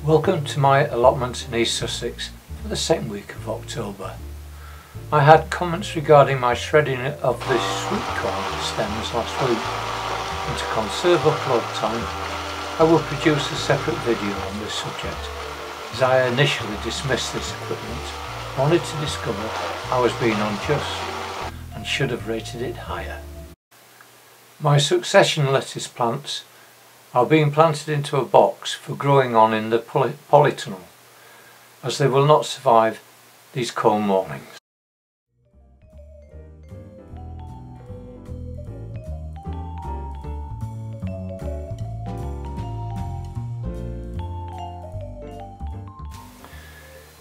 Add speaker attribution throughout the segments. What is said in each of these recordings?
Speaker 1: Welcome to my allotment in East Sussex for the second week of October. I had comments regarding my shredding of the sweet corn stems last week, and to conserve upload time I will produce a separate video on this subject, as I initially dismissed this equipment, only to discover I was being unjust and should have rated it higher. My succession lettuce plants are being planted into a box for growing on in the polytunnel, as they will not survive these cold mornings.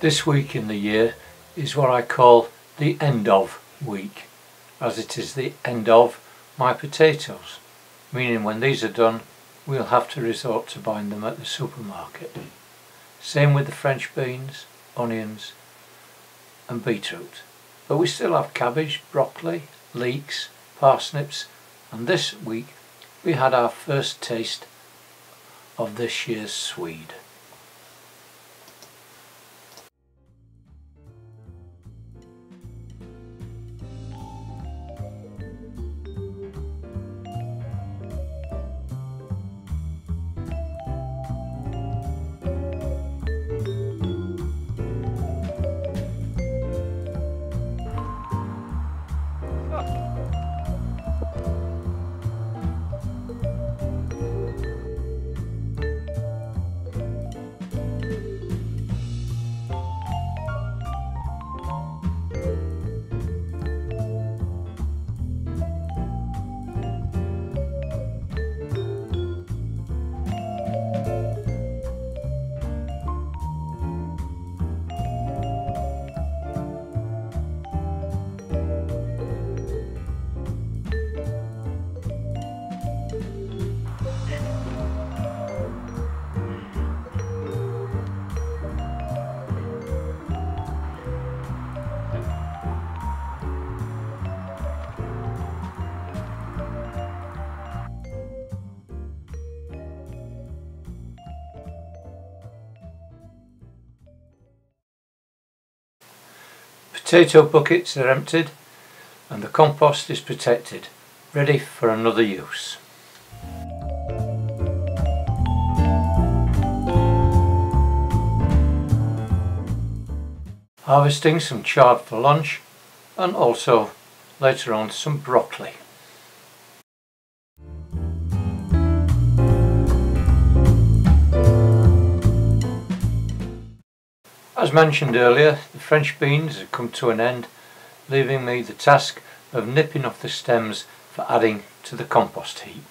Speaker 1: This week in the year is what I call the end of week, as it is the end of my potatoes, meaning when these are done we'll have to resort to buying them at the supermarket. Same with the French beans, onions and beetroot. But we still have cabbage, broccoli, leeks, parsnips, and this week we had our first taste of this year's swede. Potato buckets are emptied and the compost is protected, ready for another use. Harvesting some chard for lunch, and also later on some broccoli. As mentioned earlier, the French beans have come to an end, leaving me the task of nipping off the stems for adding to the compost heap.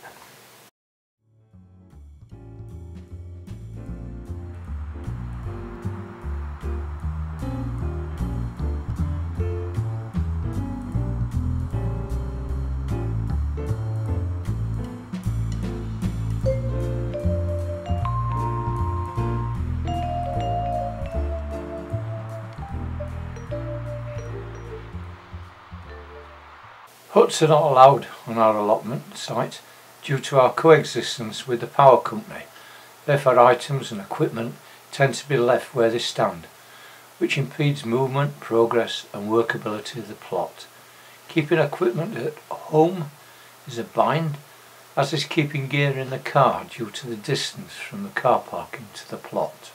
Speaker 1: Huts are not allowed on our allotment site due to our coexistence with the power company. Therefore items and equipment tend to be left where they stand, which impedes movement, progress and workability of the plot. Keeping equipment at home is a bind, as is keeping gear in the car due to the distance from the car parking to the plot.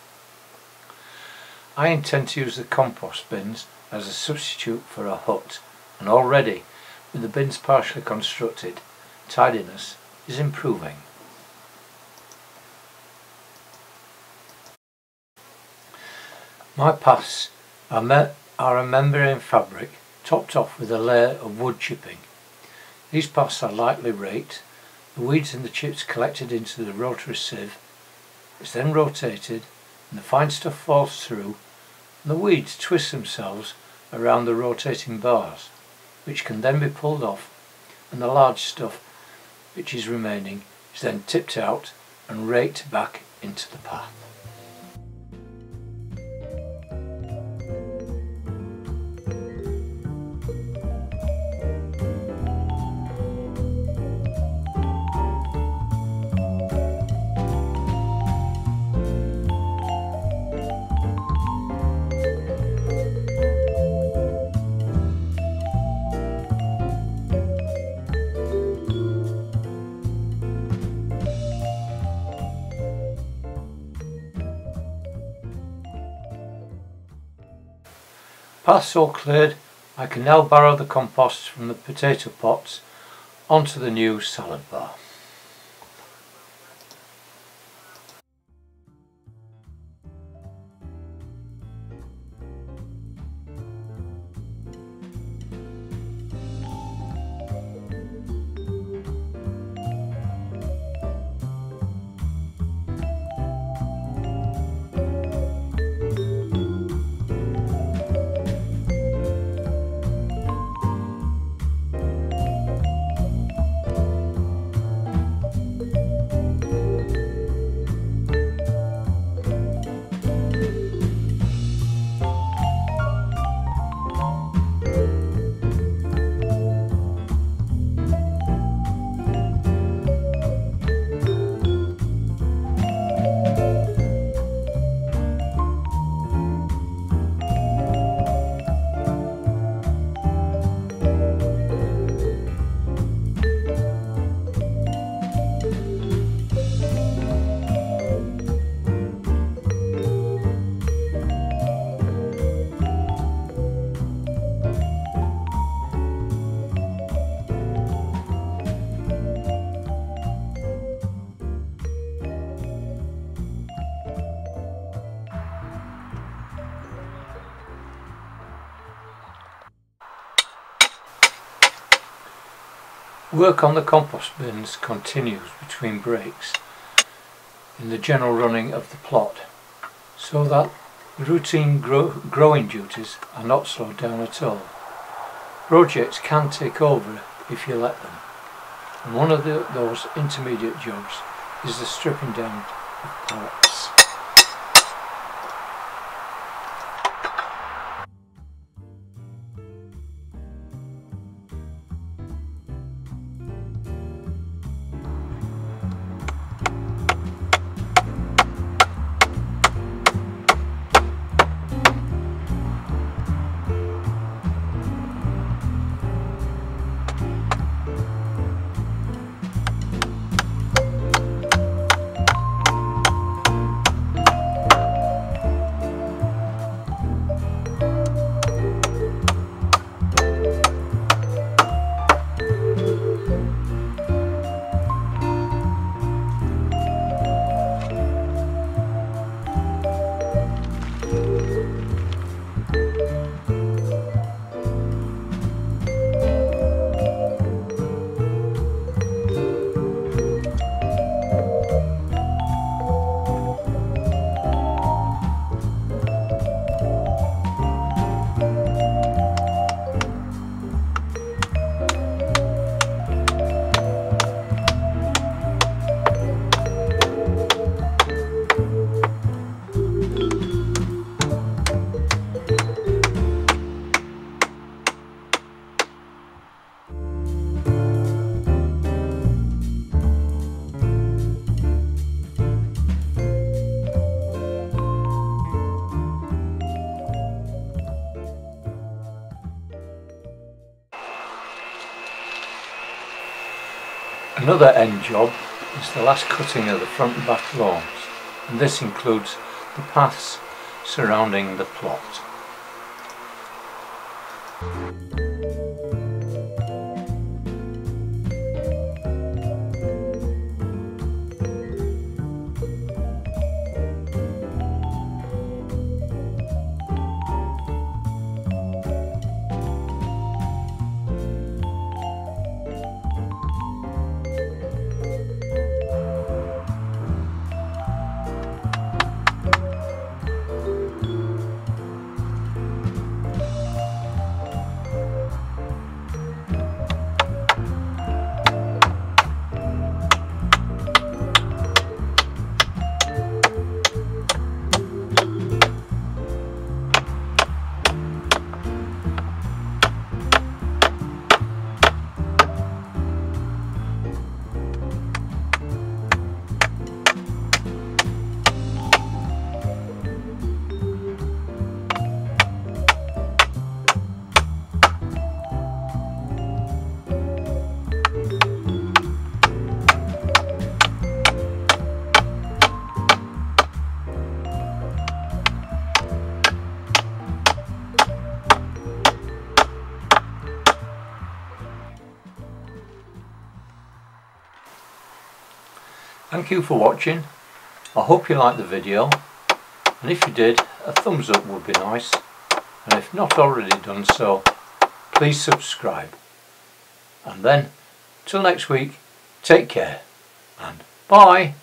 Speaker 1: I intend to use the compost bins as a substitute for a hut, and already with the bins partially constructed, tidiness is improving. My paths are a membrane fabric topped off with a layer of wood chipping. These paths are lightly raked, the weeds and the chips collected into the rotary sieve, it's then rotated and the fine stuff falls through, and the weeds twist themselves around the rotating bars, which can then be pulled off, and the large stuff which is remaining is then tipped out and raked back into the path. Paths all cleared, I can now borrow the compost from the potato pots onto the new salad bar. Work on the compost bins continues between breaks in the general running of the plot, so that the routine growing duties are not slowed down at all. Projects can take over if you let them, and one of those intermediate jobs is the stripping down of pallets. Another end job is the last cutting of the front and back lawns, and this includes the paths surrounding the plot. Thank you for watching. I hope you liked the video, and if you did, a thumbs up would be nice, and if not already done so, please subscribe. And then, till next week, take care and bye.